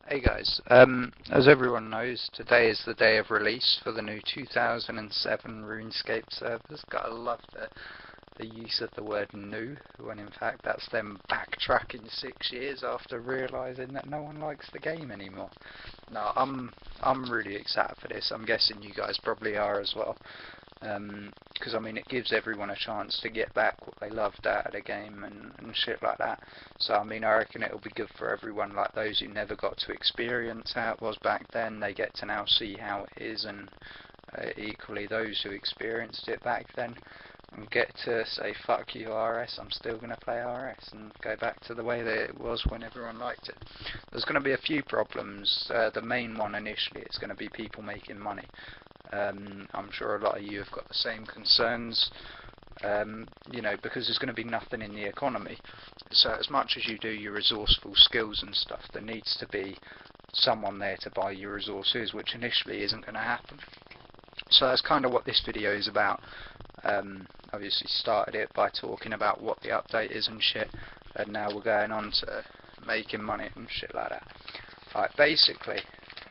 Hey guys, as everyone knows, today is the day of release for the new 2007 RuneScape servers. Gotta love the use of the word new, when in fact that's them backtracking 6 years after realising that no one likes the game anymore. No, I'm really excited for this. I'm guessing you guys probably are as well. Because I mean it gives everyone a chance to get back what they loved out of the game and shit like that. So I mean I reckon it'll be good for everyone, like those who never got to experience how it was back then, they get to now see how it is, and equally those who experienced it back then and get to say fuck you RS, I'm still going to play RS and go back to the way that it was when everyone liked it. There's going to be a few problems. The main one initially is going to be people making money. I'm sure a lot of you have got the same concerns, because there's going to be nothing in the economy. So as much as you do your resourceful skills and stuff, there needs to be someone there to buy your resources, which initially isn't going to happen. So that's kind of what this video is about. Obviously started it by talking about what the update is and shit, and now we're going on to making money and shit like that. Right, basically,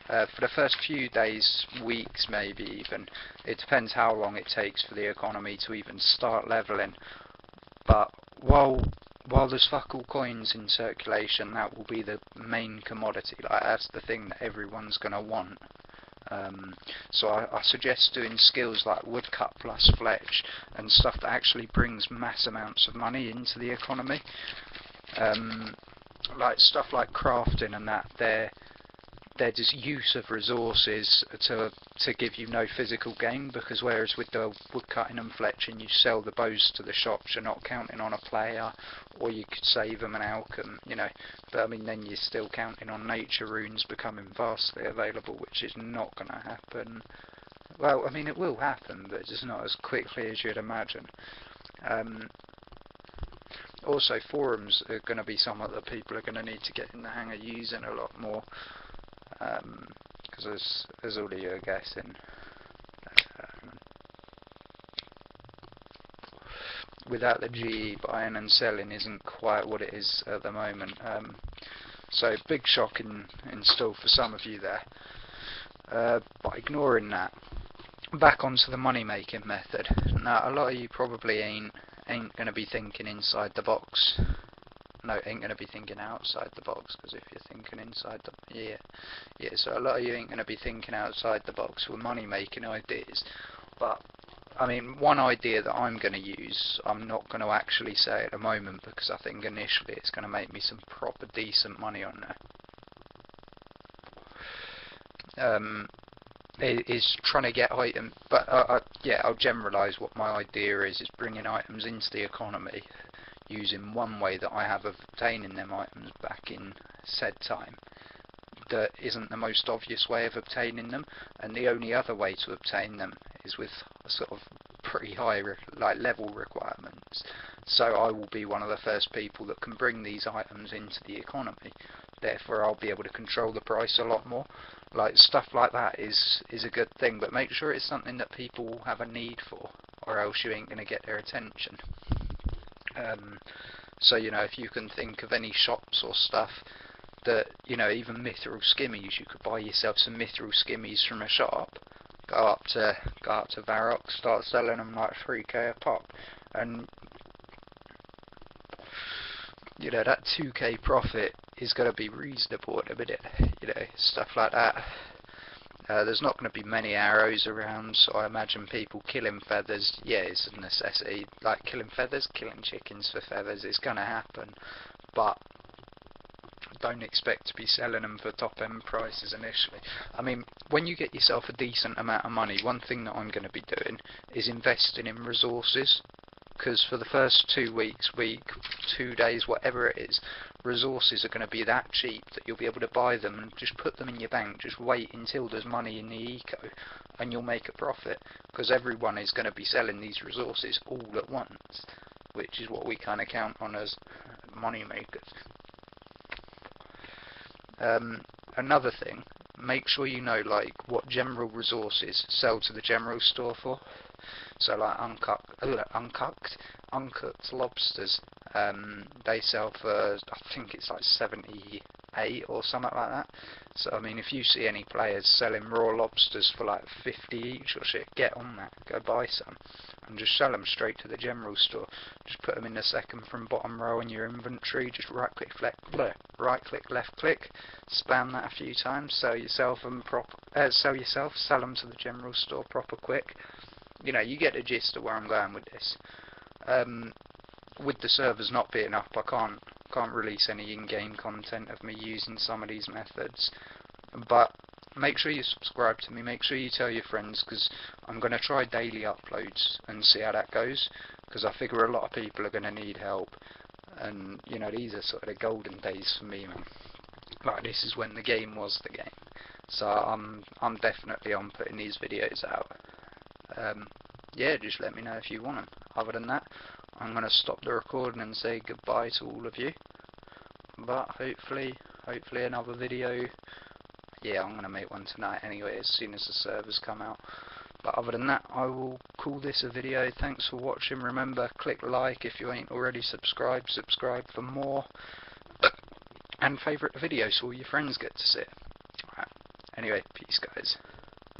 for the first few days, weeks maybe even, it depends how long it takes for the economy to even start leveling, but while there's fuck all coins in circulation, that will be the main commodity. Like, that's the thing that everyone's going to want. So I suggest doing skills like woodcut plus fletch and stuff that actually brings mass amounts of money into the economy. Like stuff like crafting and that, they're just use of resources to give you no physical gain, because whereas with the woodcutting and fletching you sell the bows to the shops, you're not counting on a player, or you could save them an alchem, but I mean then you're still counting on nature runes becoming vastly available, which is not going to happen. Well, I mean it will happen, but just not as quickly as you'd imagine. Also, forums are going to be something that people are going to need to get in the hang of using a lot more. Because as all of you are guessing, without the GE, buying and selling isn't quite what it is at the moment. So big shock in store for some of you there. But ignoring that, back onto the money making method. Now a lot of you probably ain't going to be thinking inside the box. No, ain't going to be thinking outside the box, because if you're thinking inside the... Yeah, so a lot of you ain't going to be thinking outside the box with money making ideas. But, I mean, one idea that I'm going to use, I'm not going to actually say at the moment, because I think initially it's going to make me some proper decent money on there. Is trying to get items, but I'll generalise what my idea is bringing items into the economy using one way that I have of obtaining them items back in said time that isn't the most obvious way of obtaining them, and the only other way to obtain them is with a sort of pretty high level requirements. So I will be one of the first people that can bring these items into the economy, therefore I'll be able to control the price a lot more. Like stuff like that is a good thing, but make sure it's something that people will have a need for, or else you ain't going to get their attention. So if you can think of any shops or stuff that, even mithril skimmies, you could buy yourself some mithril skimmies from a shop, go up to Varrock, start selling them like 3k a pop, and that 2k profit is going to be reasonable at a minute, stuff like that. There's not going to be many arrows around, so I imagine people killing feathers, yeah, it's a necessity. Like killing feathers, killing chickens for feathers, it's going to happen, but don't expect to be selling them for top end prices initially. I mean, when you get yourself a decent amount of money, one thing that I'm going to be doing is investing in resources. Because for the first 2 weeks, 2 days, whatever it is, resources are going to be that cheap that you'll be able to buy them and just put them in your bank, just wait until there's money in the eco, and you'll make a profit, because everyone is going to be selling these resources all at once, which is what we kind of count on as money makers. Another thing, make sure you know what general resources sell to the general store for. So like uncooked lobsters, they sell for, I think it's like 70 8 or something like that. So I mean, if you see any players selling raw lobsters for like 50 each or shit, get on that, go buy some, and just sell them straight to the general store. Just put them in the second from bottom row in your inventory. Just right click, left click, spam that a few times. Sell yourself and sell them to the general store proper quick. You know, you get the gist of where I'm going with this. With the servers not being up, I can't release any in-game content of me using some of these methods. But make sure you subscribe to me, make sure you tell your friends, because I'm going to try daily uploads and see how that goes, because I figure a lot of people are going to need help, and you know, these are sort of the golden days for me, man. Like, this is when the game was the game, so I'm definitely on putting these videos out. Yeah, just let me know if you want them. Other than that, I'm going to stop the recording and say goodbye to all of you, but hopefully another video. Yeah, I'm going to make one tonight anyway, as soon as the servers come out. But other than that, I will call this a video. Thanks for watching. Remember, click like if you ain't already subscribed. Subscribe for more. And favourite the video so all your friends get to see it. Alright. Anyway, peace guys.